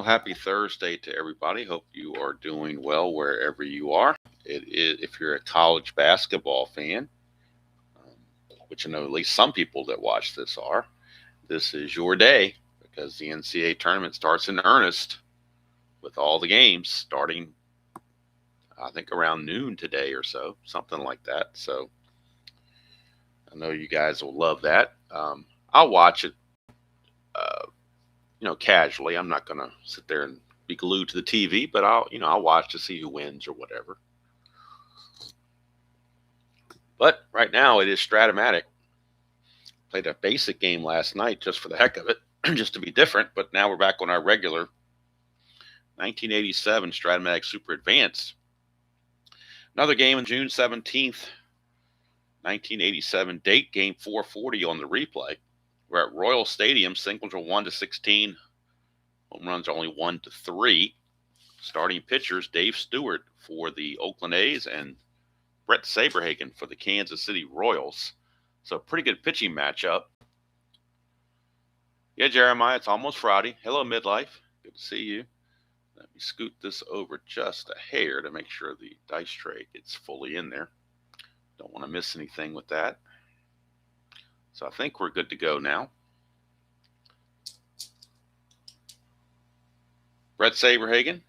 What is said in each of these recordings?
Well, happy Thursday to everybody. Hope you are doing well wherever you are. It is, if you're a college basketball fan, which I know at least some people that watch this are, this is your day because the NCAA tournament starts in earnest with all the games starting, I think, around noon today or so, something like that. So I know you guys will love that. I'll watch it, uh, casually. I'm not going to sit there and be glued to the TV, but I'll watch to see who wins or whatever. But right now it is Strat-O-Matic. Played a basic game last night just for the heck of it, just to be different. But now we're back on our regular 1987 Strat-O-Matic Super Advanced. Another game on June 17th, 1987 date, game 440 on the replay. We're at Royal Stadium. Singles are 1-16. Home runs are only 1-3. Starting pitchers, Dave Stewart for the Oakland A's and Brett Saberhagen for the Kansas City Royals. So pretty good pitching matchup. Yeah, Jeremiah, it's almost Friday. Hello, Midlife. Good to see you. Let me scoot this over just a hair to make sure the dice tray gets fully in there. Don't want to miss anything with that. So I think we're good to go now. Brett Saberhagen.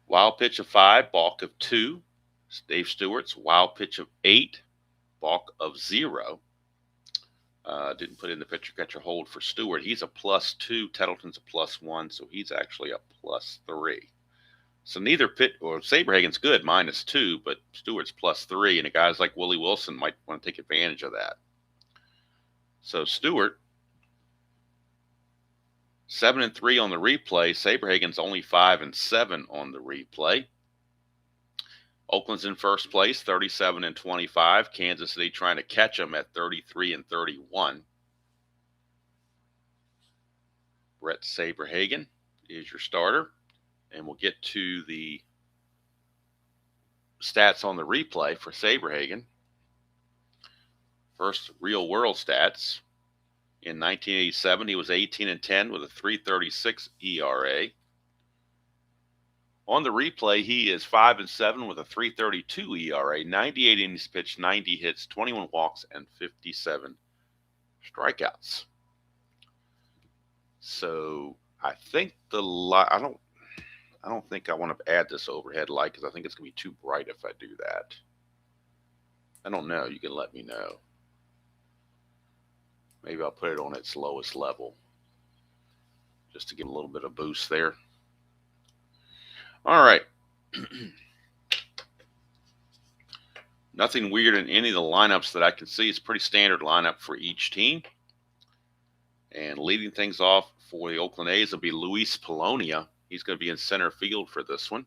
Wild pitch of 5, balk of 2. Dave Stewart's wild pitch of 8, balk of 0. Didn't put in the pitcher catcher hold for Stewart. He's a +2. Tettleton's a +1, so he's actually a +3. So neither Saberhagen's good, -2, but Stewart's +3, and guys like Willie Wilson might want to take advantage of that. So Stewart, 7-3 on the replay. Saberhagen's only 5-7 on the replay. Oakland's in first place, 37-25. Kansas City trying to catch them at 33-31. Brett Saberhagen is your starter. And we'll get to the stats on the replay for Saberhagen. First, real world stats. In 1987, he was 18-10 with a 3.36 ERA. On the replay, he is 5-7 with a 3.32 ERA, 98 innings pitched, 90 hits, 21 walks, and 57 strikeouts. So I think I don't think I want to add this overhead light because I think it's going to be too bright if I do that. I don't know. You can let me know. Maybe I'll put it on its lowest level just to give a little bit of boost there. All right. Nothing weird in any of the lineups that I can see. It's a pretty standard lineup for each team. And leading things off for the Oakland A's will be Luis Polonia. He's going to be in center field for this one.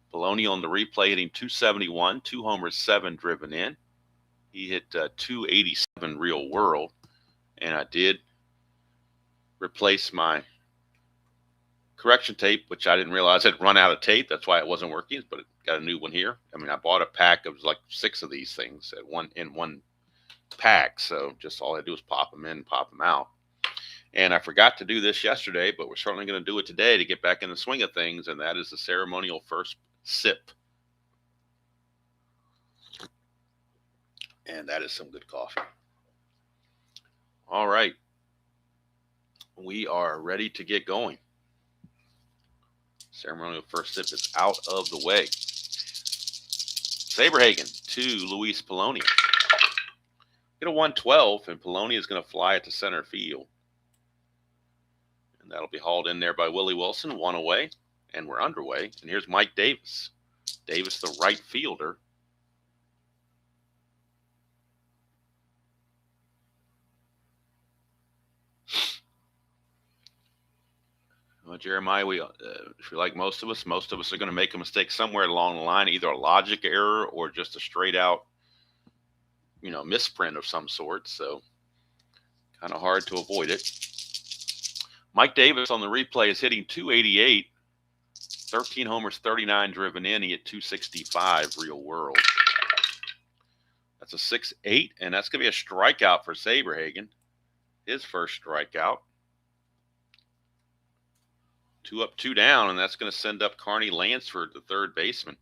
Polonia on the replay hitting .271, 2 homers, 7 driven in. He hit .287 real world. And I did replace my correction tape, which I didn't realize had run out of tape. That's why it wasn't working, but it got a new one here. I mean, I bought a pack of like 6 of these things in one pack. So just all I do is pop them in, pop them out. And I forgot to do this yesterday, but we're certainly going to do it today to get back in the swing of things, and that is the ceremonial first sip. And that is some good coffee. All right. We are ready to get going. Ceremonial first sip is out of the way. Saberhagen to Luis Polonia. Get a 112, and Polonia is going to fly it to center field. And that'll be hauled in there by Willie Wilson, 1 away, and we're underway. And here's Mike Davis. Davis, the right fielder. Well, Jeremiah, if you're like most of us are going to make a mistake somewhere along the line, either a logic error or just a straight out, misprint of some sort. So kind of hard to avoid it. Mike Davis on the replay is hitting .288, 13 homers, 39 driven in. He hit .265 real world. That's a 6-8, and that's going to be a strikeout for Saberhagen. His first strikeout. 2 up, 2 down, and that's going to send up Carney Lansford, the third baseman.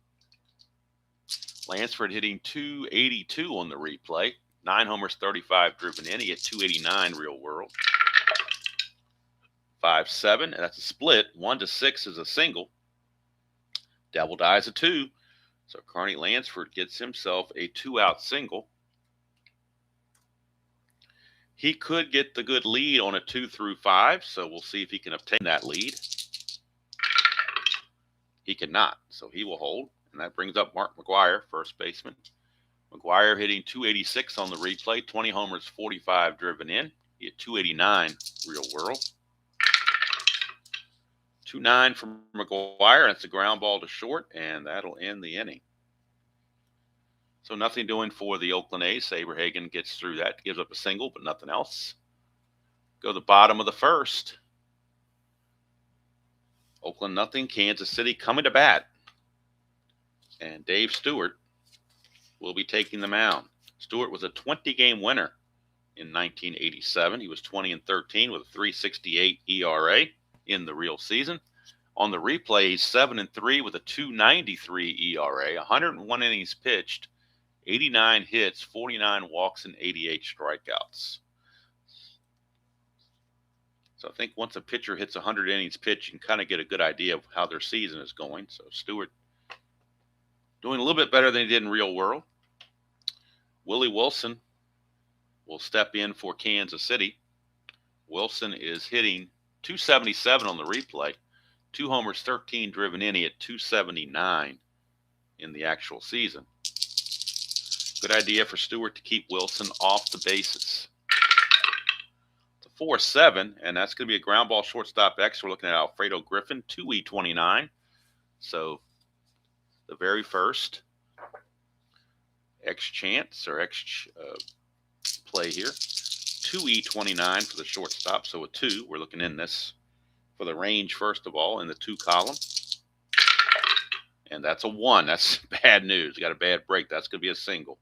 Lansford hitting 282 on the replay. 9 homers, 35 driven in. He hit 289 real world. 5-7, and that's a split. 1-6 is a single. Devil dies a 2. So Carney Lansford gets himself a 2-out single. He could get the good lead on a 2 through 5, so we'll see if he can obtain that lead. He cannot, so he will hold, and that brings up Mark McGuire, first baseman. McGuire hitting 286 on the replay, 20 homers, 45 driven in. He hit 289 real world. 2-9 from McGuire. That's a ground ball to short, and that'll end the inning. So nothing doing for the Oakland A's. Saberhagen gets through that, gives up a single, but nothing else. Go to the bottom of the first. Oakland nothing, Kansas City coming to bat. And Dave Stewart will be taking the mound. Stewart was a 20-game winner in 1987. He was 20-13 with a 3.68 ERA in the real season. On the replay, he's 7-3 with a 2.93 ERA, 101 innings pitched, 89 hits, 49 walks, and 88 strikeouts. So I think once a pitcher hits 100 innings pitched, you can kind of get a good idea of how their season is going. So Stewart doing a little bit better than he did in real world. Willie Wilson will step in for Kansas City. Wilson is hitting 277 on the replay. 2 homers, 13 driven in. He hit 279 in the actual season. Good idea for Stewart to keep Wilson off the bases. It's a 4-7, and that's going to be a ground ball shortstop X. We're looking at Alfredo Griffin, 2E29. So the very first X chance or X play here. 2E29 for the shortstop, so a 2. We're looking in this for the range, first of all, in the 2 column. And that's a 1. That's bad news. Got a bad break. That's going to be a single.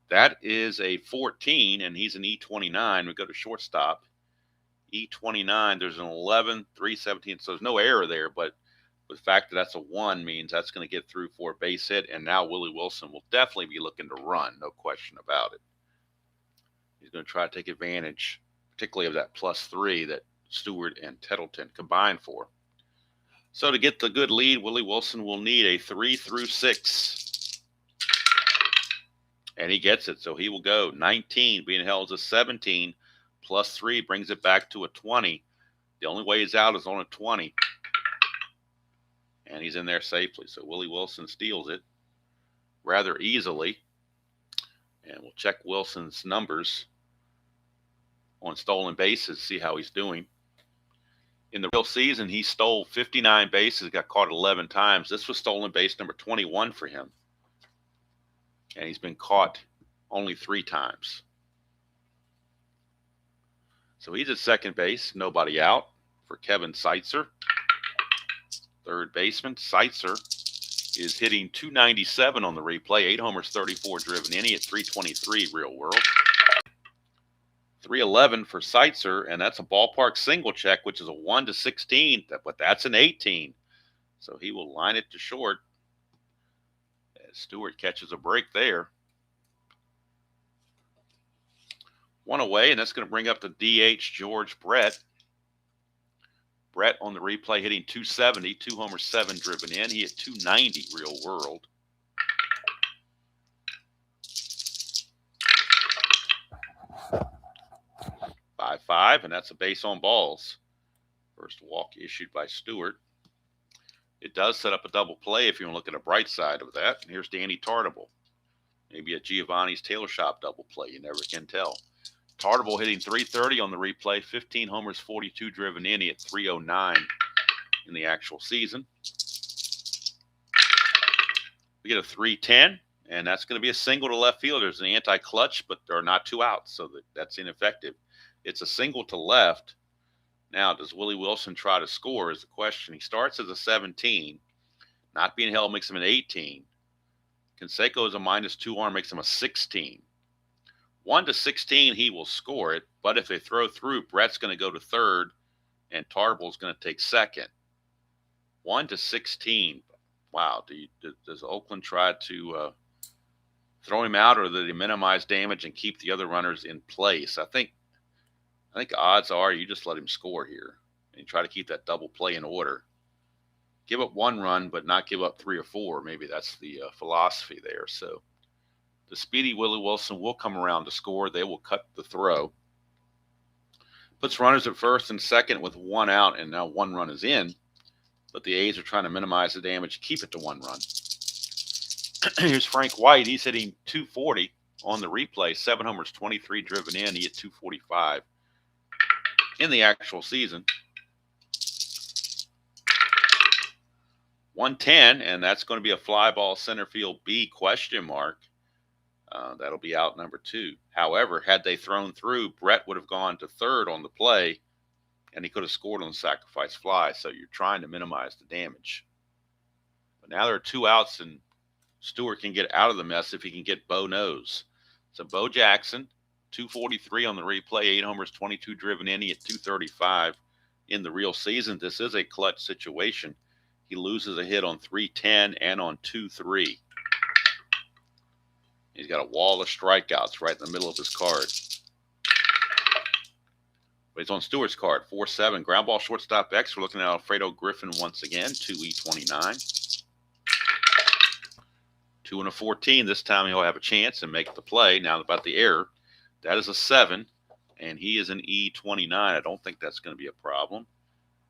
That is a 14, and he's an E29. We go to shortstop. E29, there's an 11, 317, so there's no error there, but the fact that that's a 1 means that's going to get through for a base hit, and now Willie Wilson will definitely be looking to run, no question about it. He's going to try to take advantage, particularly of that +3 that Stewart and Tettleton combined for. So to get the good lead, Willie Wilson will need a 3 through 6. And he gets it, so he will go 19, being held as a 17, +3 brings it back to a 20. The only way he's out is on a 20. And he's in there safely. So Willie Wilson steals it rather easily. And we'll check Wilson's numbers on stolen bases, see how he's doing. In the real season, he stole 59 bases, got caught 11 times. This was stolen base number 21 for him. And he's been caught only 3 times. So he's at second base, nobody out for Kevin Seitzer. Third baseman, Seitzer is hitting 297 on the replay, 8 homers, 34 driven in. He hit 323 real world. 311 for Seitzer, and that's a ballpark single check, which is a 1-16, but that's an 18. So he will line it to short. Stewart catches a break there. 1 away, and that's going to bring up the DH George Brett. Brett on the replay hitting 270, 2 homers, 7 driven in. He hit 290 real world. Five, and that's a base on balls. First walk issued by Stewart. It does set up a double play if you want to look at a bright side of that. And here's Danny Tartable. Maybe a Giovanni's Tailor Shop double play. You never can tell. Tartable hitting 330 on the replay. 15 homers, 42 driven in. He hit 309 in the actual season. We get a 310, and that's going to be a single to left field. There's an anti-clutch, but there are not 2 outs, so that's ineffective. It's a single to left. Now, does Willie Wilson try to score is the question. He starts as a 17. Not being held makes him an 18. Canseco is a -2 arm, makes him a 16. 1-16, he will score it. But if they throw through, Brett's going to go to third, and Tarbell's going to take second. 1-16. Wow. Does Oakland try to throw him out, or do they minimize damage and keep the other runners in place? I think odds are you just let him score here and try to keep that double play in order. Give up 1 run, but not give up 3 or 4. Maybe that's the philosophy there. So the speedy Willie Wilson will come around to score. They will cut the throw. Puts runners at first and second with 1 out, and now 1 run is in. But the A's are trying to minimize the damage, keep it to 1 run. Here's Frank White. He's hitting .240 on the replay. 7 homers, 23 driven in. He hit .245 in the actual season. 110, and that's going to be a fly ball center field B question mark. That'll be out number 2. However, had they thrown through, Brett would have gone to third on the play, and he could have scored on the sacrifice fly. So you're trying to minimize the damage. But now there are 2 outs, and Stewart can get out of the mess if he can get Bo Nose. So Bo Jackson, .243 on the replay, 8 homers, 22 driven in. He hit .235 in the real season. This is a clutch situation. He loses a hit on 3-10 and on 2-3. He's got a wall of strikeouts right in the middle of his card. But he's on Stewart's card, 4-7. Ground ball shortstop X. We're looking at Alfredo Griffin once again, 2E29. 2 and a 14. This time he'll have a chance and make the play. Now about the error. That is a 7, and he is an E29. I don't think that's going to be a problem.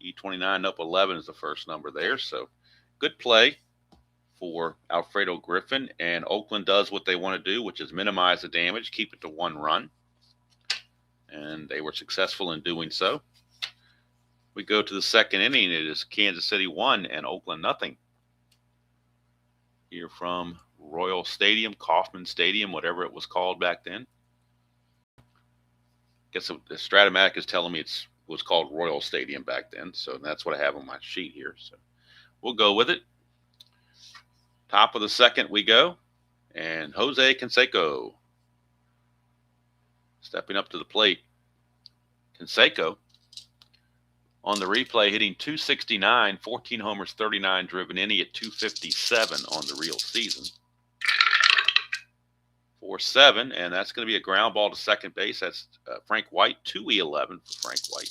E29 up 11 is the first number there. So good play for Alfredo Griffin. And Oakland does what they want to do, which is minimize the damage, keep it to 1 run. And they were successful in doing so. We go to the second inning. It is Kansas City 1 and Oakland nothing. Here from Royal Stadium, Kauffman Stadium, whatever it was called back then. I guess the Strat-O-Matic is telling me it was called Royal Stadium back then. So that's what I have on my sheet here. So we'll go with it. Top of the second we go. And Jose Canseco stepping up to the plate. Canseco on the replay hitting .269, 14 homers, 39 driven in. He at .257 on the real season. 4-7, and that's going to be a ground ball to second base. That's Frank White, 2E11 for Frank White.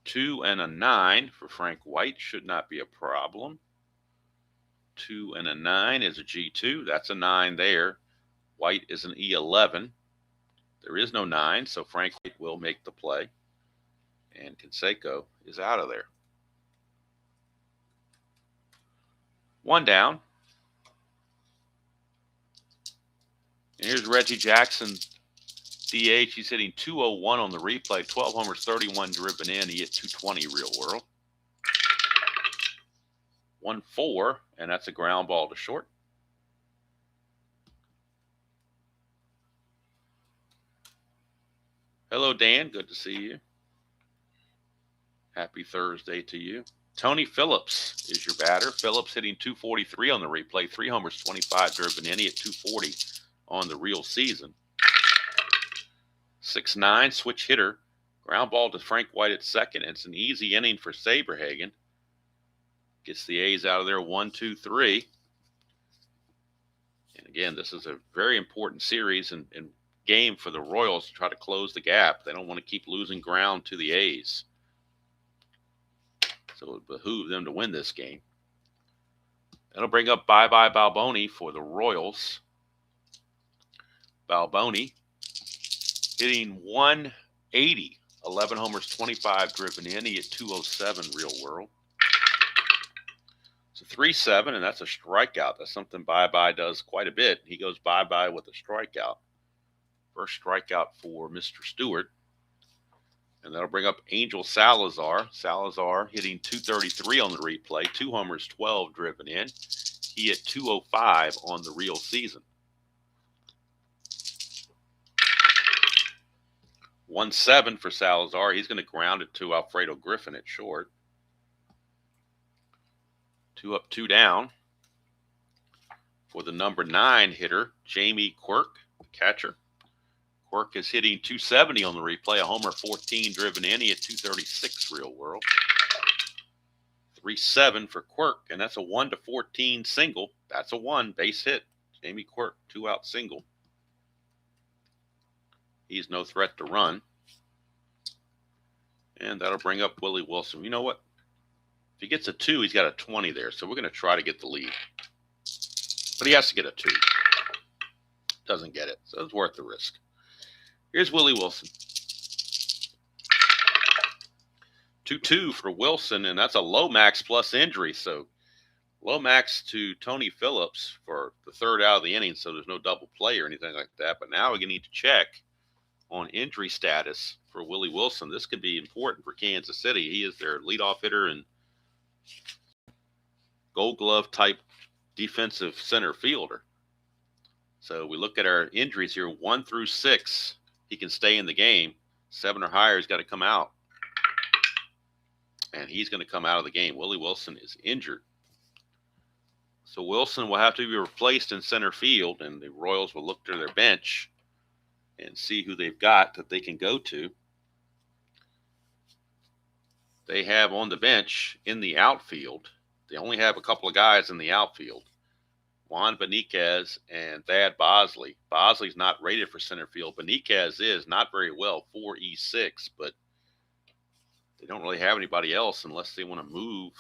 2 and a 9 for Frank White. Should not be a problem. 2 and a 9 is a G2. That's a 9 there. White is an E11. There is no 9, so Frank White will make the play. And Canseco is out of there. 1 down. And here's Reggie Jackson, DH. He's hitting .201 on the replay. 12 homers, 31 driven in. He hit .220 real world. 1-4, and that's a ground ball to short. Hello, Dan. Good to see you. Happy Thursday to you. Tony Phillips is your batter. Phillips hitting .243 on the replay. 3 homers, 25 driven in. He hit .240 on the real season. 6'9", switch hitter. Ground ball to Frank White at second. It's an easy inning for Saberhagen. Gets the A's out of there 1-2-3. And again, this is a very important series and game for the Royals to try to close the gap. They don't want to keep losing ground to the A's. So it would behoove them to win this game. That'll bring up Bye-Bye Balboni for the Royals. Balboni hitting .180, 11 homers, 25 driven in. He hit .207 real world. It's a 3-7, and that's a strikeout. That's something Bye-Bye does quite a bit. He goes bye-bye with a strikeout. First strikeout for Mr. Stewart. And that'll bring up Angel Salazar. Salazar hitting .233 on the replay. 2 homers, 12 driven in. He hit .205 on the real season. 1-7 for Salazar. He's going to ground it to Alfredo Griffin at short. 2 up, 2 down. For the number 9 hitter, Jamie Quirk, catcher. Quirk is hitting .270 on the replay. A homer, 14 driven in. He hit .236 real world. 3-7 for Quirk, and that's a 1-14 single. That's a 1 base hit. Jamie Quirk, 2-out single. He's no threat to run. And that'll bring up Willie Wilson. You know what? If he gets a 2, he's got a 20 there. So we're going to try to get the lead. But he has to get a 2. Doesn't get it. So it's worth the risk. Here's Willie Wilson. 2-2 for Wilson, and that's a Lomax plus injury. So Lomax to Tony Phillips for the 3rd out of the inning, so there's no double play or anything like that. But now we're going to need to check on injury status for Willie Wilson. This could be important for Kansas City. He is their leadoff hitter and Gold Glove type defensive center fielder. So we look at our injuries here, 1 through 6. He can stay in the game. 7 or higher, he's got to come out. And he's going to come out of the game. Willie Wilson is injured. So Wilson will have to be replaced in center field, and the Royals will look to their bench and see who they've got that they can go to. They have on the bench in the outfield, they only have a couple of guys in the outfield, Juan Beniquez and Thad Bosley. Bosley's not rated for center field. Beniquez is not very well, 4E6, but they don't really have anybody else unless they want to move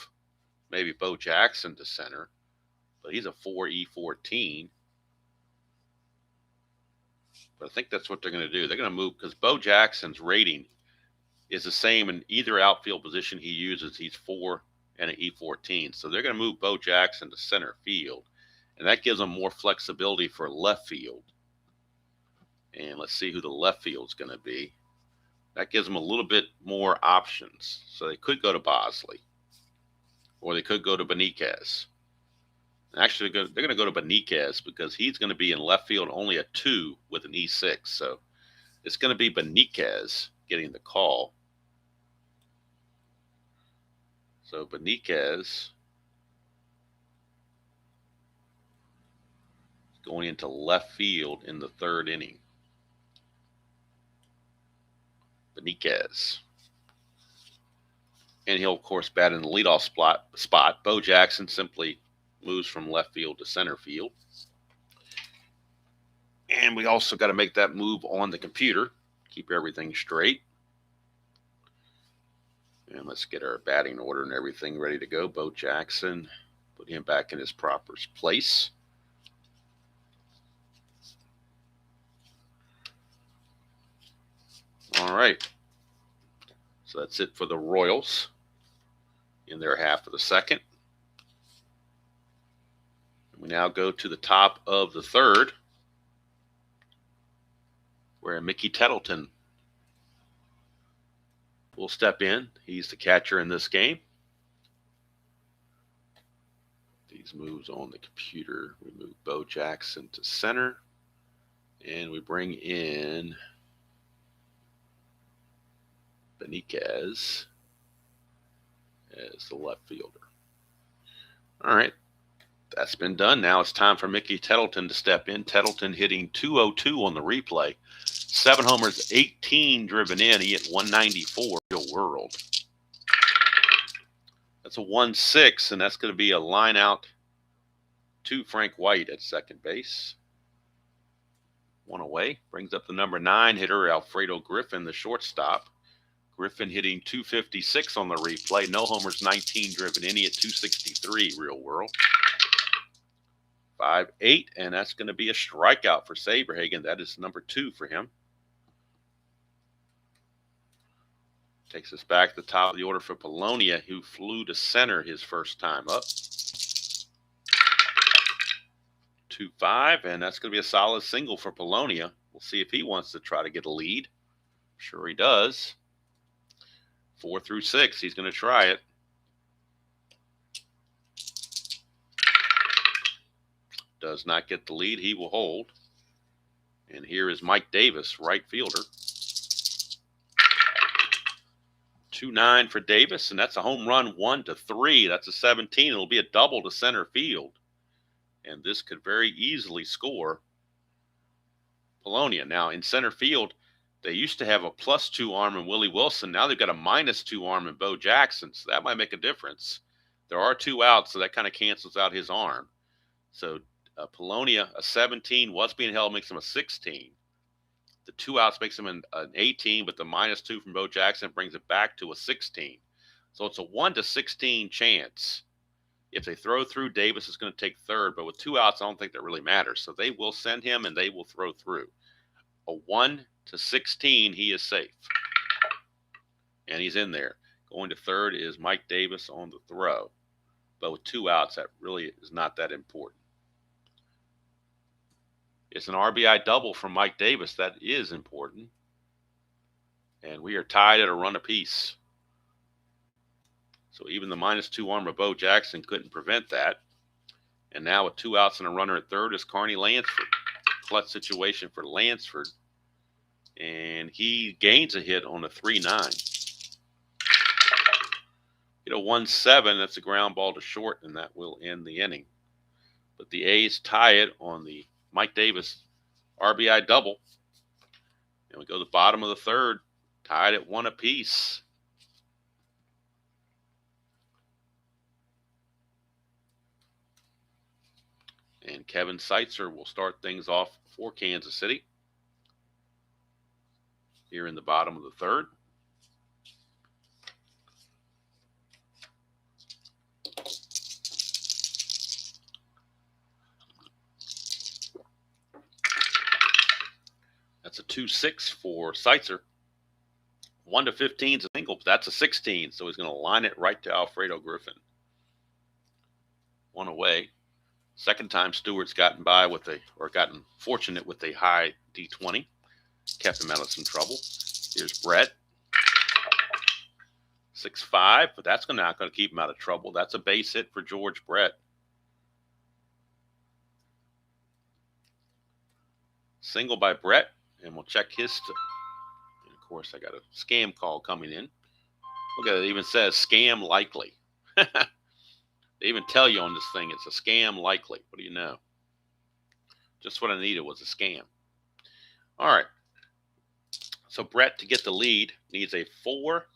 maybe Bo Jackson to center. But he's a 4E14. But I think that's what they're going to do. They're going to move because Bo Jackson's rating is the same in either outfield position he uses. He's 4 and an E14. So they're going to move Bo Jackson to center field. And that gives them more flexibility for left field. And let's see who the left field is going to be. That gives them a little bit more options. So they could go to Bosley. Or they could go to Beniquez. Actually, they're going to go to Beniquez because he's going to be in left field only a 2 with an E6. So it's going to be Beniquez getting the call. So Beniquez going into left field in the 3rd inning. Beniquez. And he'll, of course, bat in the leadoff spot. Bo Jackson simply moves from left field to center field. And we also got to make that move on the computer. Keep everything straight. And let's get our batting order and everything ready to go. Bo Jackson, put him back in his proper place. All right. So that's it for the Royals in their half of the 2nd. We now go to the top of the 3rd, where Mickey Tettleton will step in. He's the catcher in this game. These moves on the computer. We move Bo Jackson to center, and we bring in Beniquez as the left fielder. All right. That's been done. Now it's time for Mickey Tettleton to step in. Tettleton hitting .202 on the replay. 7 homers, 18 driven in. He hit .194 real world. That's a 1-6, and that's going to be a line out to Frank White at second base. 1 away. Brings up the number 9 hitter, Alfredo Griffin, the shortstop. Griffin hitting .256 on the replay. No homers, 19 driven in. He hit .263 real world. 5-8, and that's going to be a strikeout for Saberhagen. That is number 2 for him. Takes us back to the top of the order for Polonia, who flew to center his first time up. 2-5, and that's going to be a solid single for Polonia. We'll see if he wants to try to get a lead. Sure he does. 4 through 6, he's going to try it. Does not get the lead. He will hold. And here is Mike Davis, right fielder. 2-9 for Davis, and that's a home run 1-3. That's a 17. It'll be a double to center field. And this could very easily score Polonia. Now, in center field, they used to have a +2 arm in Willie Wilson. Now they've got a -2 arm in Bo Jackson, so that might make a difference. There are 2 outs, so that kind of cancels out his arm. So Polonia, a 17, was being held, makes him a 16. The 2 outs makes him an 18, but the -2 from Bo Jackson brings it back to a 16. So it's a 1 to 16 chance. If they throw through, Davis is going to take third, but with 2 outs, I don't think that really matters. So they will send him, and they will throw through. A 1 to 16, he is safe. And he's in there. Going to third is Mike Davis on the throw. But with 2 outs, that really is not that important. It's an RBI double from Mike Davis. That is important. And we are tied at a run apiece. So even the -2 arm of Bo Jackson couldn't prevent that. And now with 2 outs and a runner at third is Carney Lansford. Clutch situation for Lansford. And he gains a hit on a 3-9. Get a 1-7. That's a ground ball to short, and that will end the inning. But the A's tie it on the Mike Davis RBI double. And we go to the bottom of the third, tied at 1 apiece. And Kevin Seitzer will start things off for Kansas City here in the bottom of the third. That's a 2-6 for Seitzer. 1 to 15 is a single, but that's a 16, so he's going to line it right to Alfredo Griffin. 1 away. Second time Stewart's gotten fortunate with a high D20. Kept him out of some trouble. Here's Brett. 6-5, but that's not going to keep him out of trouble. That's a base hit for George Brett. Single by Brett, and we'll check his. And of course, I got a scam call coming in. Look at it, it even says scam likely. They even tell you on this thing it's a scam likely. What do you know? Just what I needed was a scam. All right. So Brett, to get the lead, needs a 4,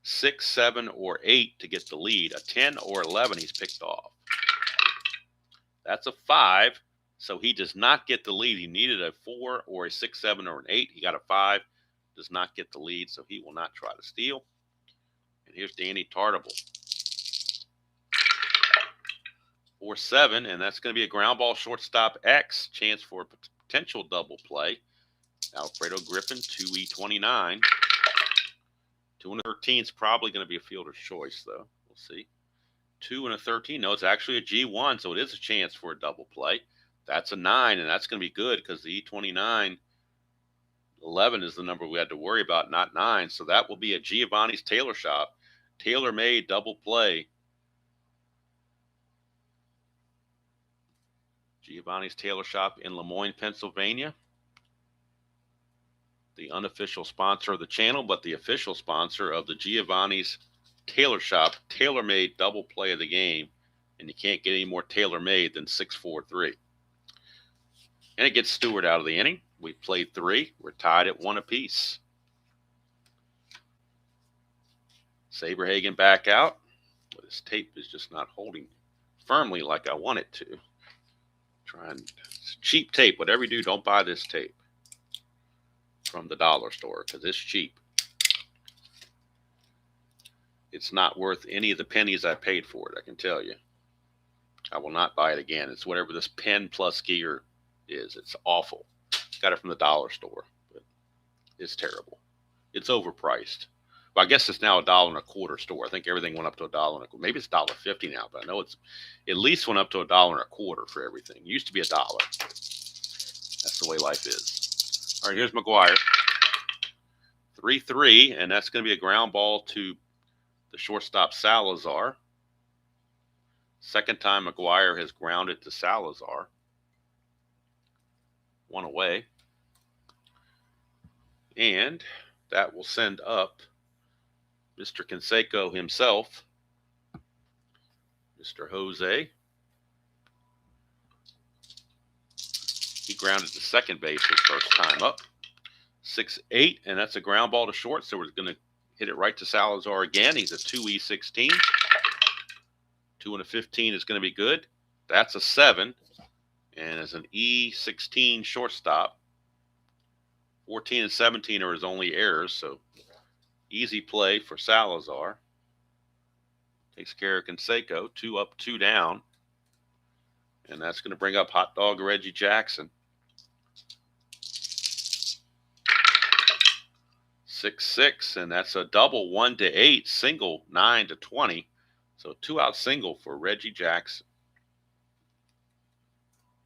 6, 7, or 8 to get the lead. A 10 or 11, he's picked off. That's a 5, so he does not get the lead. He needed a 4 or a 6, 7, or an 8. He got a 5, does not get the lead, so he will not try to steal. And here's Danny Tartable. 4-7, and that's going to be a ground ball shortstop X. Chance for a potential double play. Alfredo Griffin, 2E29. 2 and a 13 is probably going to be a fielder's choice, though. We'll see. 2 and a 13. No, it's actually a G1, so it is a chance for a double play. That's a 9, and that's going to be good because the E29, 11 is the number we had to worry about, not 9. So that will be a Giovanni's Tailor Shop. Tailor-made double play. Giovanni's Tailor Shop in Lemoyne, Pennsylvania. The unofficial sponsor of the channel, but the official sponsor of the Giovanni's Tailor Shop, tailor-made double play of the game. And you can't get any more tailor-made than 6-4-3. And it gets Stewart out of the inning. We played 3. We're tied at 1 apiece. Saberhagen back out. But his tape is just not holding firmly like I want it to. It's cheap tape. Whatever you do, don't buy this tape from the dollar store because it's cheap. It's not worth any of the pennies I paid for it, I can tell you. I will not buy it again. It's whatever this pen plus gear is. It's awful. Got it from the dollar store, but it's terrible. It's overpriced. Well, I guess it's now $1.25 store. I think everything went up to $1.25. Maybe it's $1.50 now, but I know it's at least went up to $1.25 for everything. It used to be $1. That's the way life is. All right, here's McGuire. 3-3, and that's going to be a ground ball to the shortstop Salazar. Second time McGuire has grounded to Salazar. 1 away. And that will send up Mr. Canseco himself, Mr. Jose. He grounded to second base his first time up. 6-8, and that's a ground ball to short, so we're going to hit it right to Salazar again. He's a 2E16. 2 and a 15 is going to be good. That's a 7. And as an E16 shortstop, 14 and 17 are his only errors. So easy play for Salazar. Takes care of Canseco. 2 up, 2 down. And that's going to bring up Hot Dog Reggie Jackson. 6-6, and that's a double 1-8, single 9-20. So 2-out single for Reggie Jackson.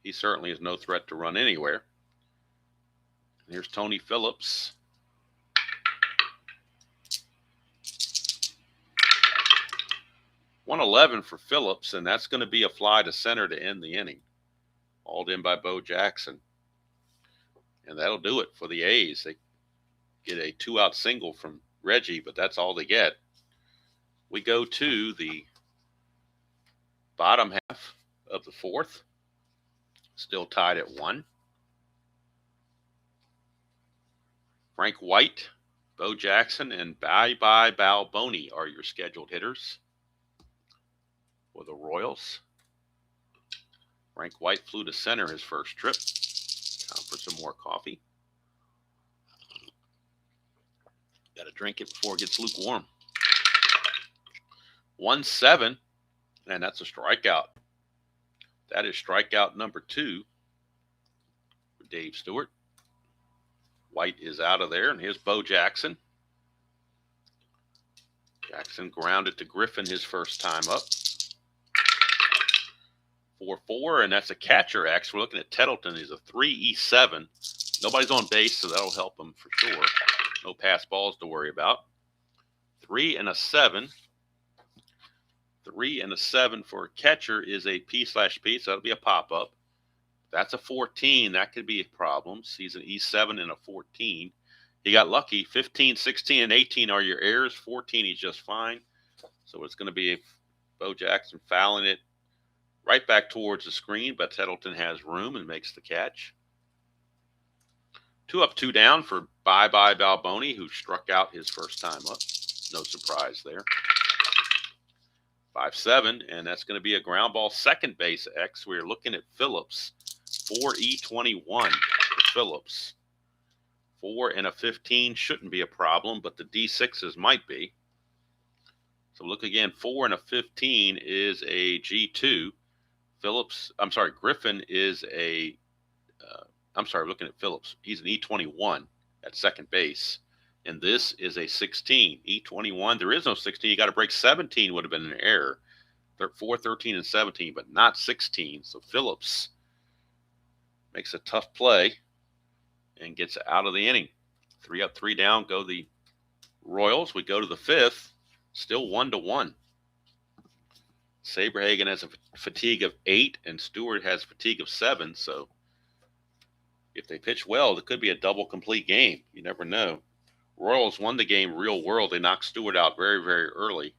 He certainly is no threat to run anywhere. And here's Tony Phillips. .111 for Phillips, and that's going to be a fly to center to end the inning. Hauled in by Bo Jackson. And that'll do it for the A's. They get a 2-out single from Reggie, but that's all they get. We go to the bottom half of the 4th. Still tied at 1. Frank White, Bo Jackson, and Bye-Bye Balboni are your scheduled hitters for the Royals. Frank White flew to center his first trip. Time for some more coffee. Got to drink it before it gets lukewarm. 1-7, and that's a strikeout. That is strikeout number 2 for Dave Stewart. White is out of there, and here's Bo Jackson. Jackson grounded to Griffin his first time up. 4-4, and that's a catcher X. We're looking at Tettleton. He's a 3-E7. Nobody's on base, so that'll help him for sure. No pass balls to worry about. 3 and a 7. 3 and a 7 for a catcher is a P/P, so that'll be a pop-up. That's a 14. That could be a problem. He's an E7 and a 14. He got lucky. 15, 16, and 18 are your errors. 14, he's just fine. So it's going to be Bo Jackson fouling it right back towards the screen, but Tettleton has room and makes the catch. 2 up, 2 down for Bye-Bye Balboni, who struck out his first time up. No surprise there. 5-7, and that's going to be a ground ball second base X. We're looking at Phillips. 4E21 for Phillips. 4 and a 15 shouldn't be a problem, but the D6s might be. So look again, 4 and a 15 is a G2. Griffin is a, looking at Phillips. He's an E21 at second base. And this is a 16. E21, there is no 16. You got to break 17 would have been an error. 4, 13, and 17, but not 16. So Phillips makes a tough play and gets out of the inning. 3 up, 3 down go the Royals. We go to the 5th, still 1-1. Saberhagen has a fatigue of 8, and Stewart has fatigue of 7. So if they pitch well, it could be a double complete game. You never know. Royals won the game real world. They knocked Stewart out very, very early.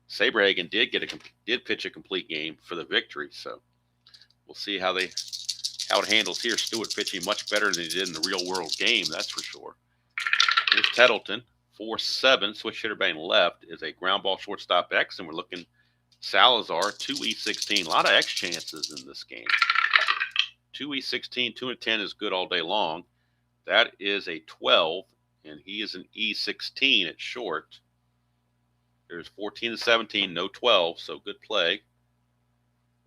Saberhagen did pitch a complete game for the victory. So we'll see how it handles here. Stewart pitching much better than he did in the real world game, that's for sure. Here's Tettleton. 4-7, switch hitter batting left is a ground ball shortstop X, and we're looking Salazar, 2E16. A lot of X chances in this game. 2E16, 2 and 10 is good all day long. That is a 12, and he is an E16 at short. There's 14 and 17, no 12, so good play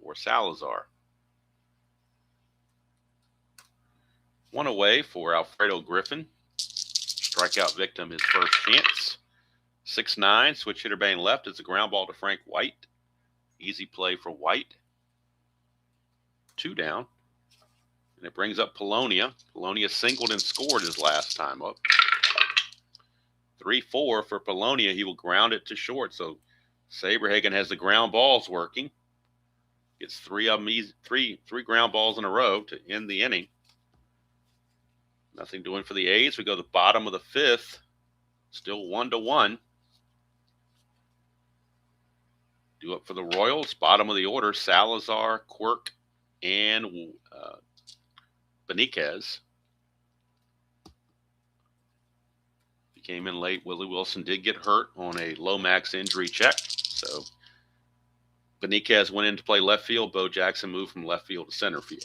for Salazar. 1 away for Alfredo Griffin. Strikeout victim, his first chance. 6-9, switch hitter batting left is a ground ball to Frank White. Easy play for White. 2 down. And it brings up Polonia. Polonia singled and scored his last time up. 3-4 for Polonia. He will ground it to short. So Saberhagen has the ground balls working. Gets 3 of them, three ground balls in a row to end the inning. Nothing doing for the A's. We go to the bottom of the 5th. Still 1-1. Due up for the Royals. Bottom of the order, Salazar, Quirk, and Beniquez. He came in late. Willie Wilson did get hurt on a low max injury check. So Benitez went in to play left field. Bo Jackson moved from left field to center field.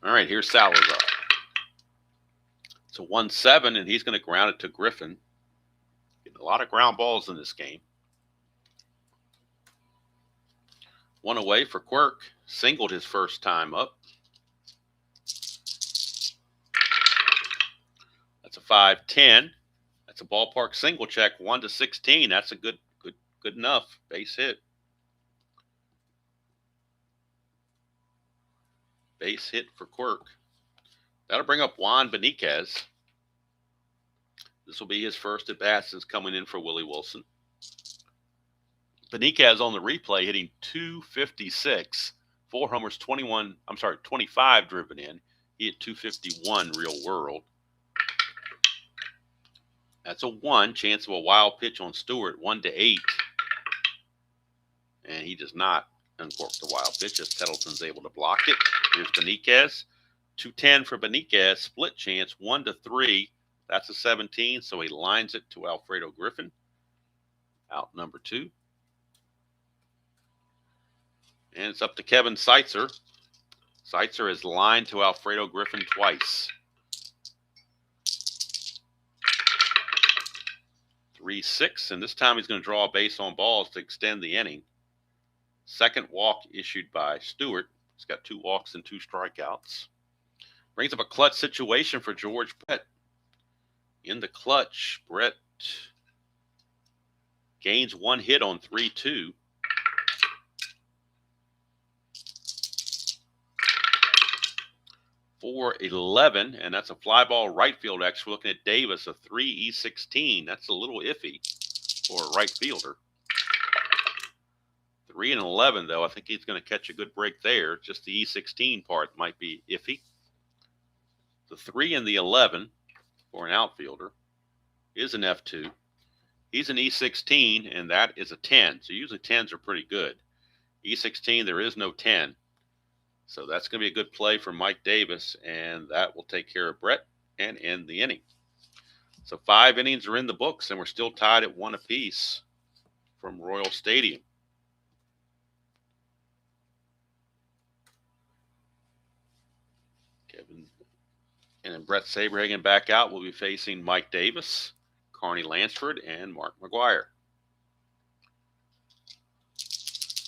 All right, here's Salazar. It's a 1-7, and he's going to ground it to Griffin. Getting a lot of ground balls in this game. One away for Quirk. Singled his first time up. That's a 5-10. That's a ballpark single check, 1-16. That's a good enough base hit. Base hit for Quirk. That'll bring up Juan Benitez. This will be his first at bat since coming in for Willie Wilson. Benitez on the replay hitting .256, 4 homers, 25 driven in. He hit .251 real world. That's a 1. Chance of a wild pitch on Stewart, 1-8. And he does not uncork the wild pitch as Tettleton's able to block it. Here's Benitez. 2-10 for Benitez. Split chance, 1-3. That's a 17, so he lines it to Alfredo Griffin. Out number 2. And it's up to Kevin Seitzer. Seitzer is lined to Alfredo Griffin twice. 3-6, and this time he's going to draw a base on balls to extend the inning. Second walk issued by Stewart. He's got 2 walks and 2 strikeouts. Brings up a clutch situation for George Brett. In the clutch, Brett gains 1 hit on 3-2. .411, and that's a fly ball right field extra. Looking at Davis, a 3 E16. That's a little iffy for a right fielder. 3-11, though. I think he's going to catch a good break there. Just the E16 part might be iffy. The 3 and the 11 for an outfielder is an F2. He's an E16, and that is a 10. So usually 10s are pretty good. E16, there is no 10. So that's going to be a good play for Mike Davis, and that will take care of Brett and end the inning. So 5 innings are in the books, and we're still tied at 1 apiece from Royal Stadium. Kevin and then Brett Saberhagen back out. Will be facing Mike Davis, Carney Lansford, and Mark McGuire.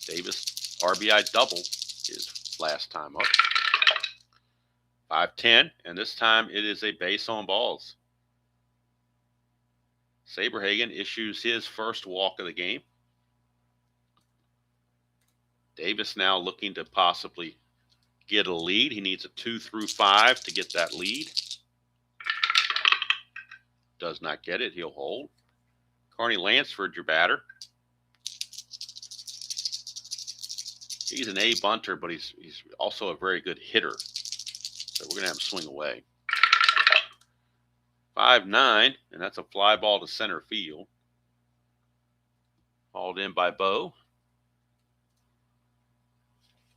Davis RBI double his last time up. 5-10, and this time it is a base on balls. Saberhagen issues his first walk of the game. Davis now looking to possibly get a lead. He needs a 2 through 5 to get that lead. Does not get it. He'll hold. Carney Lansford, your batter. He's an A bunter, but he's also a very good hitter. So we're going to have him swing away. 5-9, and that's a fly ball to center field. Hauled in by Bo.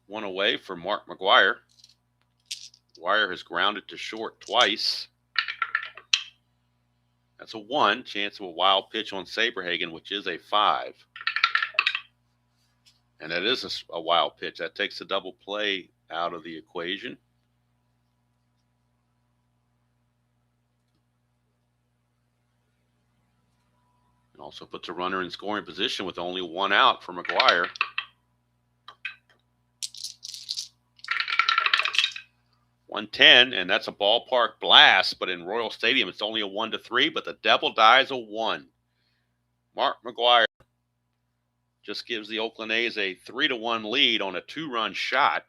1 away for Mark McGuire. McGuire has grounded to short twice. That's a 1. Chance of a wild pitch on Saberhagen, which is a 5. And that is a wild pitch. That takes a double play out of the equation. And also puts a runner in scoring position with only 1 out for McGuire. .110, and that's a ballpark blast, but in Royal Stadium it's only a 1-3, but the devil dies a 1. Mark McGuire just gives the Oakland A's a 3-1 lead on a 2-run shot.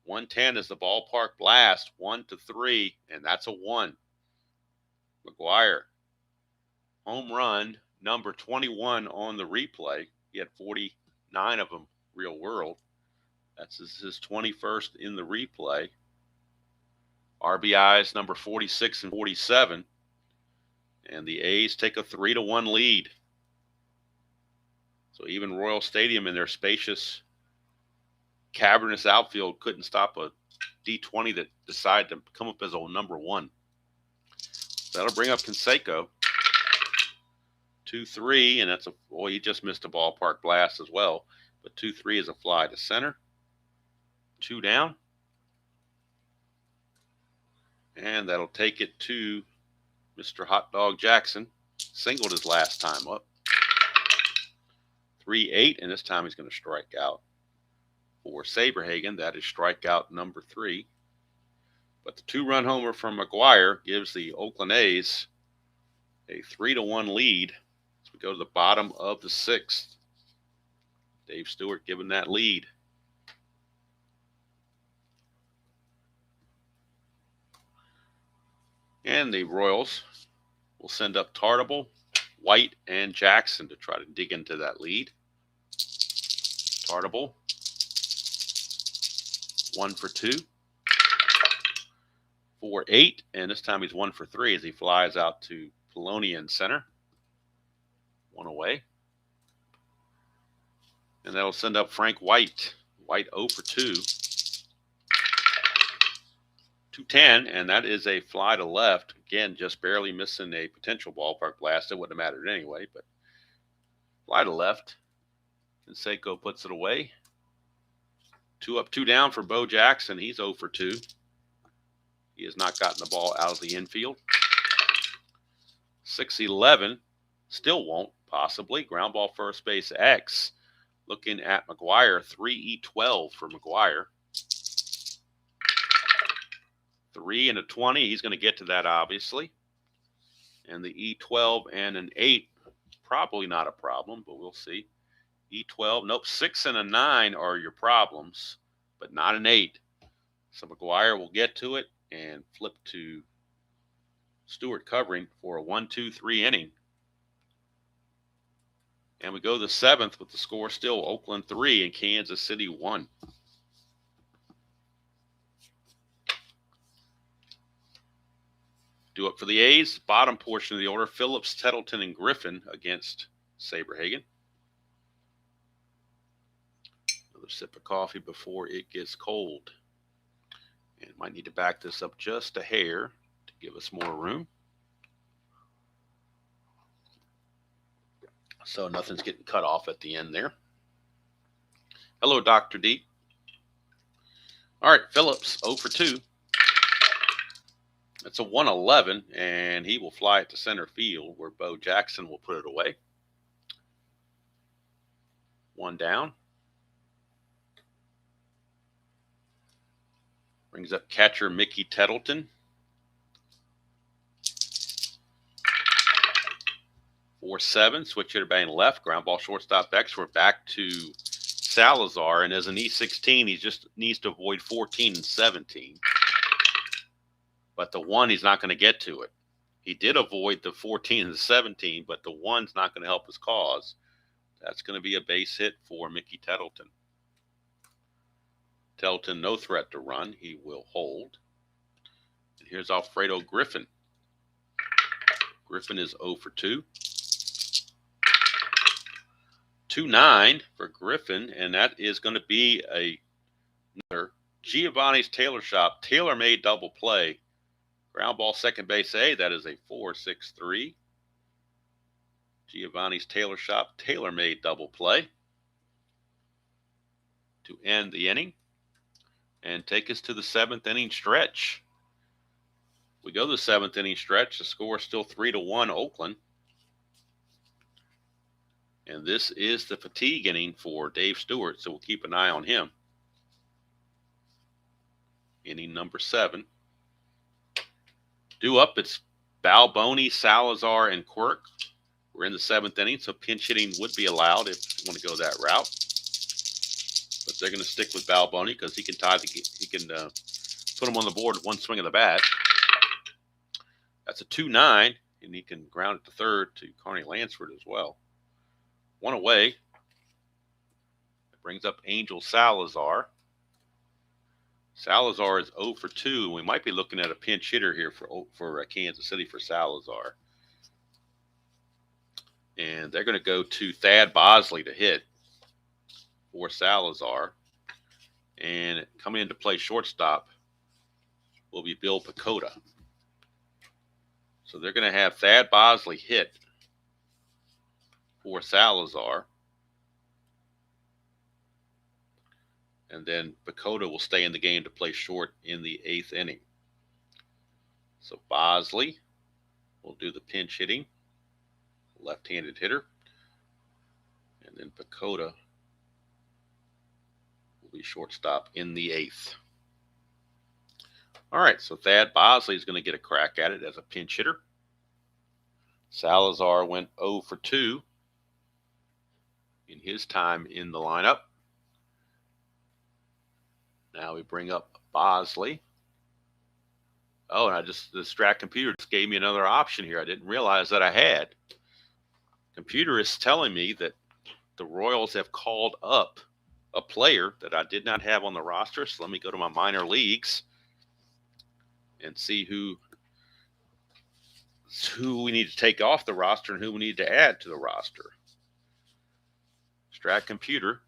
110 is the ballpark blast, 1-3, and that's a 1. McGuire, home run number 21 on the replay. He had 49 of them real world. That's his 21st in the replay. RBIs number 46 and 47. And the A's take a 3-1 lead. So even Royal Stadium in their spacious, cavernous outfield couldn't stop a D20 that decided to come up as a number 1. That'll bring up Canseco. 2-3, and that's a, boy, he just missed a ballpark blast as well. But 2-3 is a fly to center. 2 down. And that'll take it to Mr. Hot Dog Jackson. Singled his last time up. 3-8, and this time he's going to strike out. For Saberhagen, that is strikeout number 3. But the 2-run homer from McGuire gives the Oakland A's a 3-1 lead as we go to the bottom of the 6th. Dave Stewart giving that lead. And the Royals will send up Tartable, White, and Jackson to try to dig into that lead. Tartable, 1 for 2. 4-8, and this time he's 1 for 3 as he flies out to Polonia in center. 1 away. And that'll send up Frank White. White 0 for 2. 2-10, and that is a fly to left. Again, just barely missing a potential ballpark blast. It wouldn't have mattered anyway, but fly to left. Canseco puts it away. 2 up, 2 down for Bo Jackson. He's 0 for 2. He has not gotten the ball out of the infield. 6-11. Still won't, possibly. Ground ball first base X. Looking at McGuire. 3-12 for McGuire. 3 and a 20. He's going to get to that, obviously. And the E12 and an 8. Probably not a problem, but we'll see. E12. Nope. 6 and a 9 are your problems, but not an 8. So McGuire will get to it and flip to Stewart covering for a 1-2-3 inning. And we go to the 7th with the score still Oakland 3 and Kansas City 1. Do up for the A's, bottom portion of the order, Phillips, Tettleton, and Griffin against Saberhagen. Another sip of coffee before it gets cold. And might need to back this up just a hair to give us more room. So nothing's getting cut off at the end there. Hello, Dr. D. All right, Phillips, 0 for 2. It's a 1-11, and he will fly it to center field where Bo Jackson will put it away. 1 down. Brings up catcher Mickey Tettleton. 4-7, switch hitter batting left, ground ball shortstop X. We're back to Salazar, and as an E16, he just needs to avoid 14 and 17. But the 1, he's not going to get to it. He did avoid the 14 and the 17, but the 1's not going to help his cause. That's going to be a base hit for Mickey Tettleton. Tettleton, no threat to run. He will hold. And here's Alfredo Griffin. Griffin is 0 for 2. 2-9 for Griffin, and that is going to be another Giovanni's Tailor Shop tailor-made double play. Ground ball second base A, that is a 4-6-3. Giovanni's Tailor Shop tailor-made double play to end the inning and take us to the 7th inning stretch. We go to the 7th inning stretch. The score is still 3-1 Oakland. And this is the fatigue inning for Dave Stewart, so we'll keep an eye on him. Inning number 7. Due up, it's Balboni, Salazar, and Quirk. We're in the 7th inning, so pinch hitting would be allowed if you want to go that route. But they're going to stick with Balboni because he can put him on the board with 1 swing of the bat. That's a 2-9, and he can ground it to third to Carney Lansford as well. 1 away. It brings up Angel Salazar. Salazar is 0 for 2. We might be looking at a pinch hitter here for Kansas City for Salazar. And they're going to go to Thad Bosley to hit for Salazar. And coming in to play shortstop will be Bill Pacoda. So they're going to have Thad Bosley hit for Salazar. And then Bakota will stay in the game to play short in the 8th inning. So Bosley will do the pinch hitting, left-handed hitter. And then Bakota will be shortstop in the 8th. All right, so Thad Bosley is going to get a crack at it as a pinch hitter. Salazar went 0 for 2 in his time in the lineup. Now we bring up Bosley. Oh, and the Strat computer just gave me another option here. I didn't realize that I had. Computer is telling me that the Royals have called up a player that I did not have on the roster. So let me go to my minor leagues and see who we need to take off the roster and who we need to add to the roster. Strat computer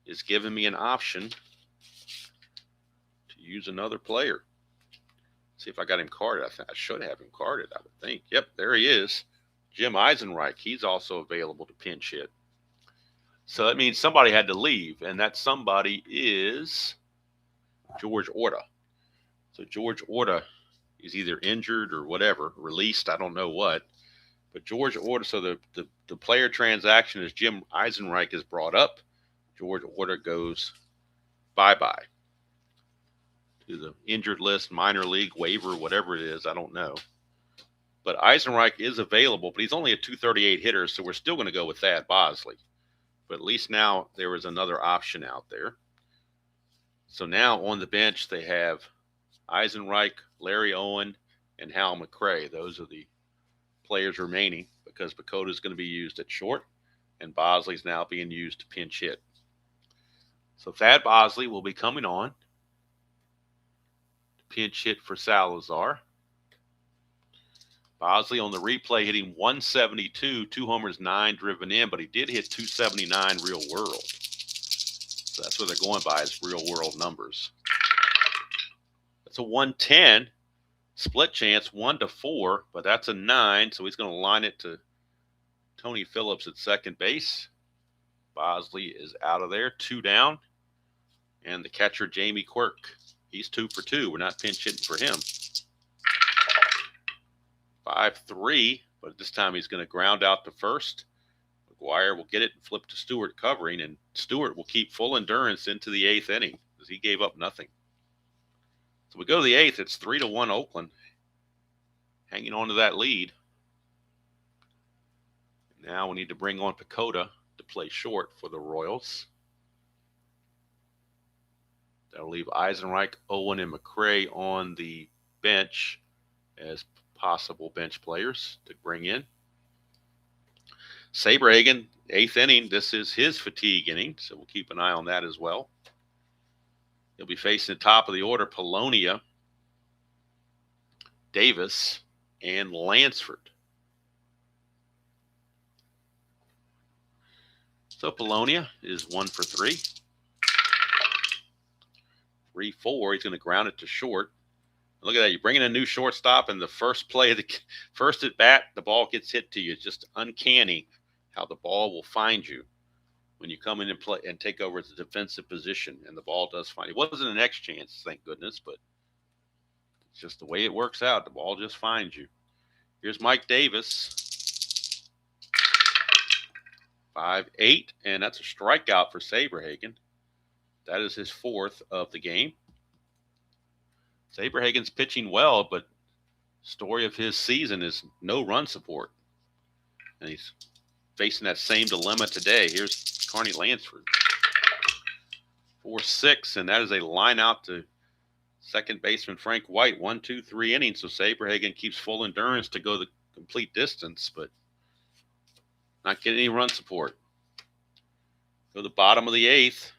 is giving me an option to use another player. See if I got him carded. I should have him carded, I would think. Yep, there he is. Jim Eisenreich. He's also available to pinch hit. So that means somebody had to leave, and that somebody is George Orta. So George Orta is either injured or whatever, released, I don't know what. But George Orta, so the player transaction is Jim Eisenreich is brought up. George Orta goes bye-bye to the injured list, minor league, waiver, whatever it is, I don't know. But Eisenreich is available, but he's only a 238 hitter, so we're still going to go with Thad Bosley. But at least now there is another option out there. So now on the bench they have Eisenreich, Larry Owen, and Hal McRae. Those are the players remaining because Bakota is going to be used at short, and Bosley's now being used to pinch hit. So Thad Bosley will be coming on to pinch hit for Salazar. Bosley on the replay hitting 172, 2 homers, 9 driven in, but he did hit 279 real world. So that's what they're going by, is real world numbers. That's a 110 split chance, 1-4, but that's a 9, so he's going to line it to Tony Phillips at second base. Bosley is out of there, 2 down. And the catcher, Jamie Quirk, he's 2 for 2. We're not pinch hitting for him. 5-3, but this time he's going to ground out to first. McGuire will get it and flip to Stewart covering, and Stewart will keep full endurance into the 8th inning because he gave up nothing. So we go to the 8th. It's 3-1 Oakland, hanging on to that lead. Now we need to bring on Bakota to play short for the Royals. That'll leave Eisenreich, Owen, and McRae on the bench as possible bench players to bring in. Saberhagen, 8th inning. This is his fatigue inning, so we'll keep an eye on that as well. He'll be facing the top of the order, Polonia, Davis, and Lansford. So Polonia is 1 for 3. 3-4. He's going to ground it to short. Look at that. You bring in a new shortstop, and the first play, the first at bat, the ball gets hit to you. It's just uncanny how the ball will find you when you come in and play and take over the defensive position, and the ball does find you. It wasn't an X chance, thank goodness, but it's just the way it works out. The ball just finds you. Here's Mike Davis. 5-8, and that's a strikeout for Saberhagen. That is his 4th of the game. Saberhagen's pitching well, but story of his season is no run support. And he's facing that same dilemma today. Here's Carney Lansford. 4-6, and that is a line out to second baseman Frank White. 1, 2, 3 innings, so Saberhagen keeps full endurance to go the complete distance, but not getting any run support. Go to the bottom of the 8th.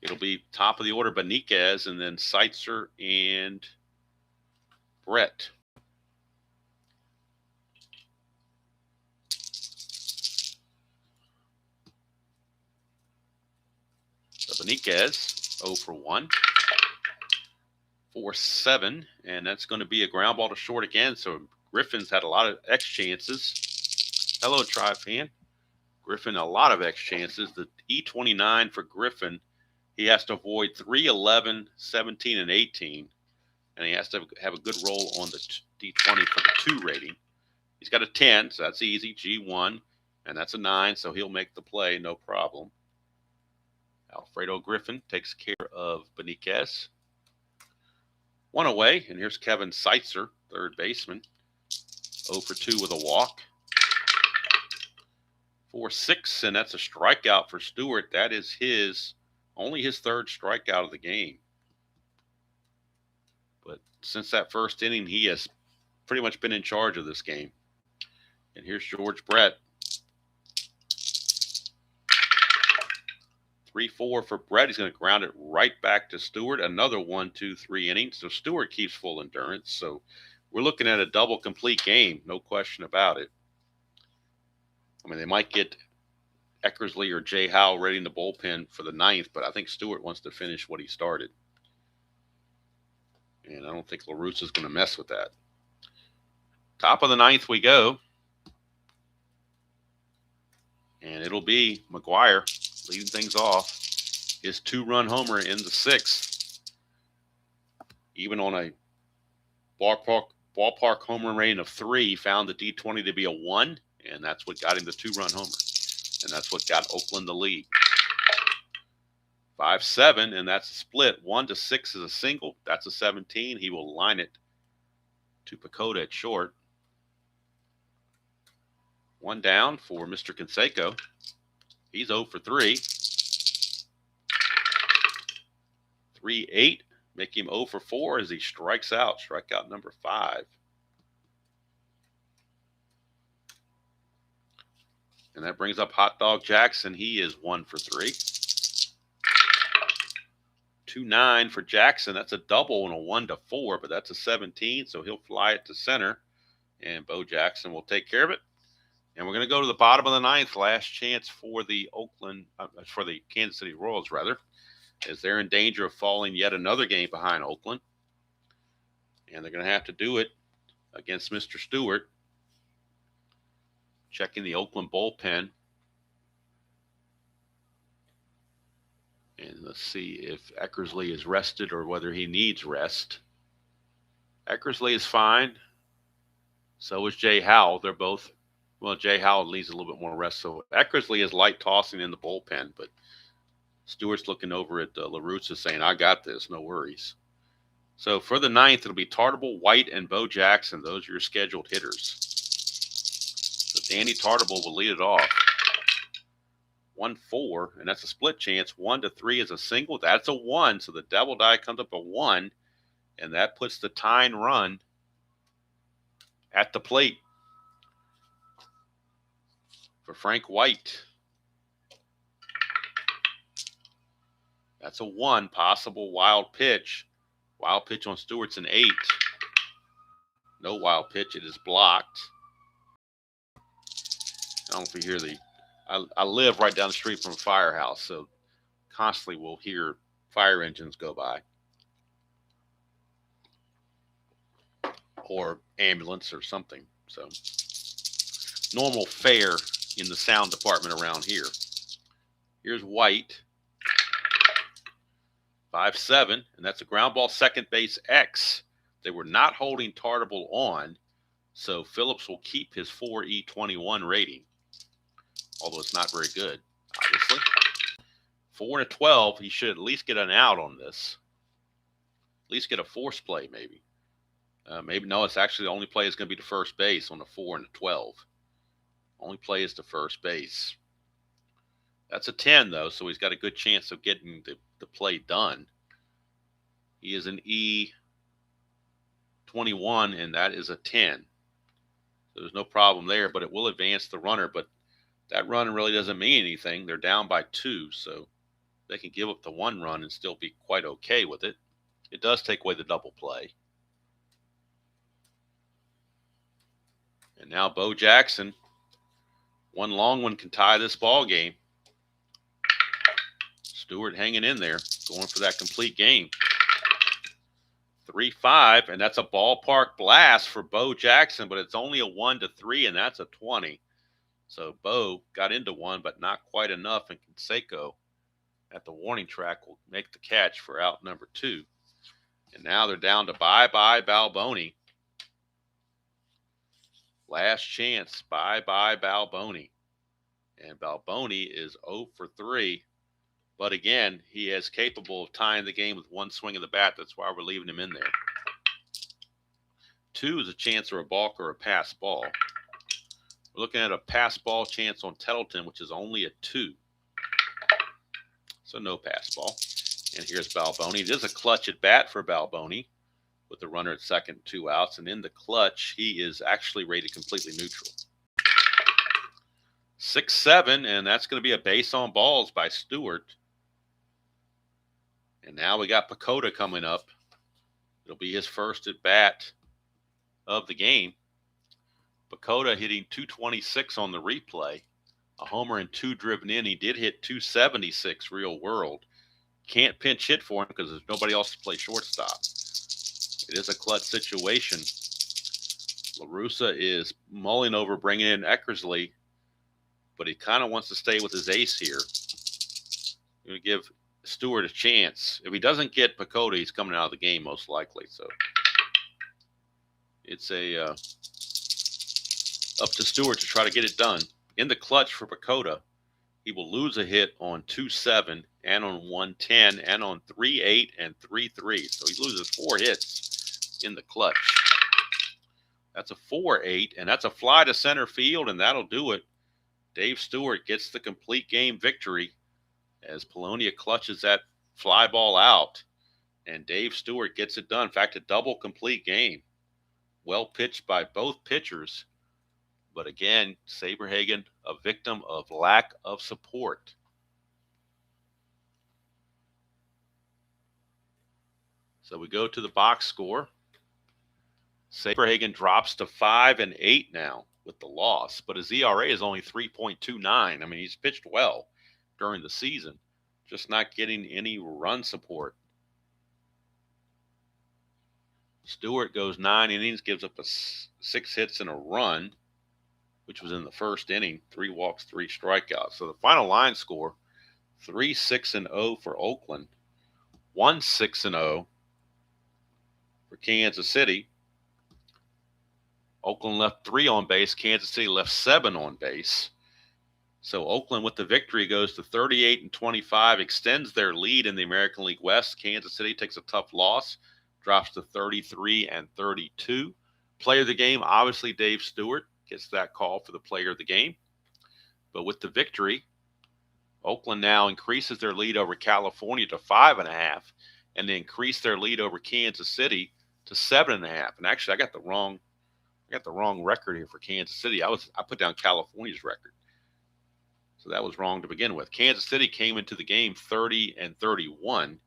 It'll be top of the order, Beniquez, and then Seitzer and Brett. So Beniquez, 0 for 1. 4-7, and that's going to be a ground ball to short again. So Griffin's had a lot of X chances. Hello, Tribe fan. Griffin, a lot of X chances. The E29 for Griffin, he has to avoid 3, 11, 17, and 18. And he has to have a good roll on the D20 for the 2 rating. He's got a 10, so that's easy. G1, and that's a 9, so he'll make the play, no problem. Alfredo Griffin takes care of Beniquez. 1 away, and here's Kevin Seitzer, third baseman. 0 for 2 with a walk. 4-6, and that's a strikeout for Stewart. That is only his 3rd strikeout of the game. But since that first inning, he has pretty much been in charge of this game. And here's George Brett. 3-4 for Brett. He's going to ground it right back to Stewart. Another 1, 2, 3 innings. So Stewart keeps full endurance. So we're looking at a double complete game. No question about it. I mean, they might get Eckersley or Jay Howell ready in the bullpen for the 9th, but I think Stewart wants to finish what he started. And I don't think La Russa is going to mess with that. Top of the 9th we go. And it'll be McGuire leading things off. His 2-run homer in the 6th. Even on a ballpark home run rating of 3, he found the D20 to be a 1, and that's what got him the 2-run homer. And that's what got Oakland the lead. 5-7, and that's a split. 1 to 6 is a single. That's a 17. He will line it to Pacoda at short. 1 down for Mr. Canseco. He's 0 for 3. 3-8. Make him 0 for 4 as he strikes out. Strikeout number 5. And that brings up Hot Dog Jackson. He is 1 for 3. 2-9 for Jackson. That's a double and a 1 to 4, but that's a 17, so he'll fly it to center. And Bo Jackson will take care of it. And we're going to go to the bottom of the 9th. Last chance for the Kansas City Royals, rather, as they're in danger of falling yet another game behind Oakland. And they're going to have to do it against Mr. Stewart. Checking the Oakland bullpen. And let's see if Eckersley is rested or whether he needs rest. Eckersley is fine. So is Jay Howell. They're both, well, Jay Howell needs a little bit more rest. So Eckersley is light tossing in the bullpen, but Stewart's looking over at La Russa saying, I got this, no worries. So for the 9th, it'll be Tartable, White, and Bo Jackson. Those are your scheduled hitters. So Danny Tartable will lead it off. 1-4, and that's a split chance. 1 to 3 is a single. That's a 1, so the double die comes up a 1, and that puts the tying run at the plate for Frank White. That's a 1, possible wild pitch. Wild pitch on Stewart's an 8. No wild pitch. It is blocked. I don't know if you hear I live right down the street from a firehouse, so constantly we'll hear fire engines go by. Or ambulance or something. So normal fare in the sound department around here. Here's White. 5-7, and that's a ground ball second base X. They were not holding Tartable on, so Phillips will keep his 4E21 rating, although it's not very good, obviously. 4-12, he should at least get an out on this. At least get a force play, maybe. Maybe, no, it's actually the only play is going to be to first base on the 4 and the 12. Only play is to first base. That's a 10, though, so he's got a good chance of getting the play done. He is an E21, and that is a 10. So there's no problem there, but it will advance the runner. But that run really doesn't mean anything. They're down by 2, so they can give up the 1 run and still be quite okay with it. It does take away the double play. And now Bo Jackson, one long one can tie this ball game. Stewart hanging in there, going for that complete game. 3-5, and that's a ballpark blast for Bo Jackson, but it's only a 1 to 3, and that's a 20. So Bo got into one, but not quite enough, and Canseco at the warning track will make the catch for out number 2. And now they're down to bye-bye Balboni. Last chance, bye-bye Balboni. And Balboni is 0 for 3. But again, he is capable of tying the game with one swing of the bat. That's why we're leaving him in there. 2 is a chance for a balk or a pass ball. We're looking at a pass ball chance on Tettleton, which is only a 2. So no pass ball. And here's Balboni. It is a clutch at bat for Balboni with the runner at second, 2 outs. And in the clutch, he is actually rated completely neutral. 6-7, and that's going to be a base on balls by Stewart. And now we got Pacoda coming up. It'll be his first at bat of the game. Pacoda hitting 226 on the replay. A homer and 2 driven in. He did hit 276 real world. Can't pinch hit for him because there's nobody else to play shortstop. It is a clutch situation. LaRussa is mulling over bringing in Eckersley, but he kind of wants to stay with his ace here. I'm going to give Stewart a chance. If he doesn't get Pacoda, he's coming out of the game most likely. So it's up to Stewart to try to get it done. In the clutch for Pacoda, he will lose a hit on 2-7 and on 110 and on 3-8 and 3-3. So he loses 4 hits in the clutch. That's a 4-8, and that's a fly to center field, and that'll do it. Dave Stewart gets the complete game victory as Polonia clutches that fly ball out, and Dave Stewart gets it done. In fact, a double complete game. Well pitched by both pitchers. But again, Saberhagen, a victim of lack of support. So we go to the box score. Saberhagen drops to 5-8 now with the loss, but his ERA is only 3.29. I mean, he's pitched well during the season, just not getting any run support. Stewart goes 9 innings, gives up 6 hits and a run, which was in the first inning, 3 walks, 3 strikeouts. So the final line score, 3-6-0 for Oakland, 1-6-0 for Kansas City. Oakland left 3 on base. Kansas City left 7 on base. So Oakland with the victory goes to 38-25, extends their lead in the American League West. Kansas City takes a tough loss, drops to 33-32. Player of the game, obviously Dave Stewart gets that call for the player of the game. But with the victory, Oakland now increases their lead over California to 5.5, and they increase their lead over Kansas City to 7.5. And actually, I got the wrong record here for Kansas City. I put down California's record, so that was wrong to begin with. Kansas City came into the game 30-31.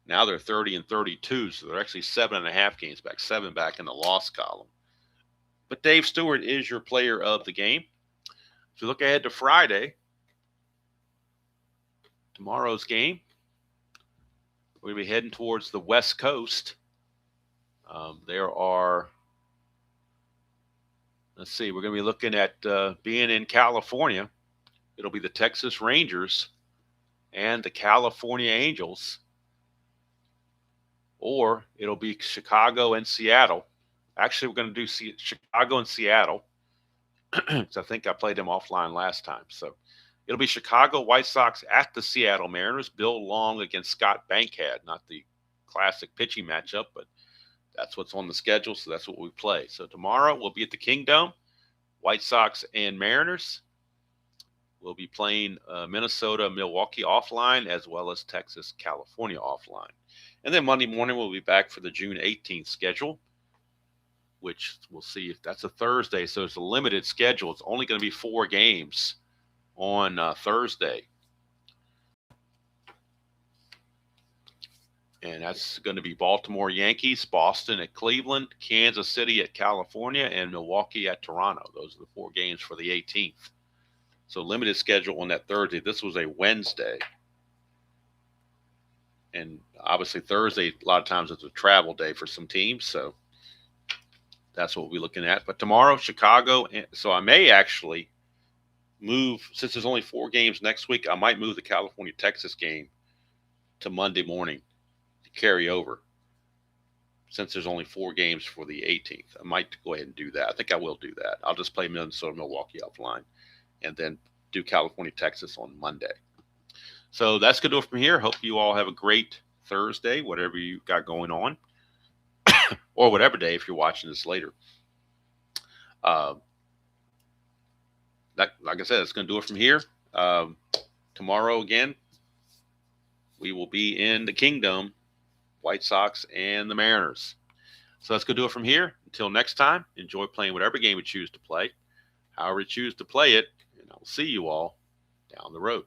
Now they're 30-32, so they're actually 7.5 games back, 7 back in the loss column. But Dave Stewart is your player of the game. So look ahead to Friday, tomorrow's game. We're going to be heading towards the West Coast. There are, let's see, we're going to be looking at being in California. It'll be the Texas Rangers and the California Angels. Or it'll be Chicago and Seattle. Actually, we're going to do Chicago and Seattle because I think I played them offline last time. So it'll be Chicago White Sox at the Seattle Mariners. Bill Long against Scott Bankhead. Not the classic pitching matchup, but that's what's on the schedule, so that's what we play. So tomorrow we'll be at the Kingdome, White Sox and Mariners. We'll be playing Minnesota, Milwaukee offline, as well as Texas, California offline. And then Monday morning we'll be back for the June 18th schedule, which we'll see if that's a Thursday. So it's a limited schedule. It's only going to be 4 games on Thursday. And that's going to be Baltimore Yankees, Boston at Cleveland, Kansas City at California, and Milwaukee at Toronto. Those are the 4 games for the 18th. So limited schedule on that Thursday. This was a Wednesday. And obviously Thursday, a lot of times it's a travel day for some teams. So that's what we're looking at. But tomorrow, Chicago. So I may actually move, since there's only 4 games next week, I might move the California-Texas game to Monday morning to carry over. Since there's only 4 games for the 18th, I might go ahead and do that. I think I will do that. I'll just play Minnesota-Milwaukee offline and then do California-Texas on Monday. So that's going to do it from here. Hope you all have a great Thursday, whatever you got going on, or whatever day if you're watching this later. Like I said, it's going to do it from here. Tomorrow again, we will be in the Kingdom, White Sox and the Mariners. So that's going to do it from here. Until next time, enjoy playing whatever game you choose to play, however you choose to play it, and I'll see you all down the road.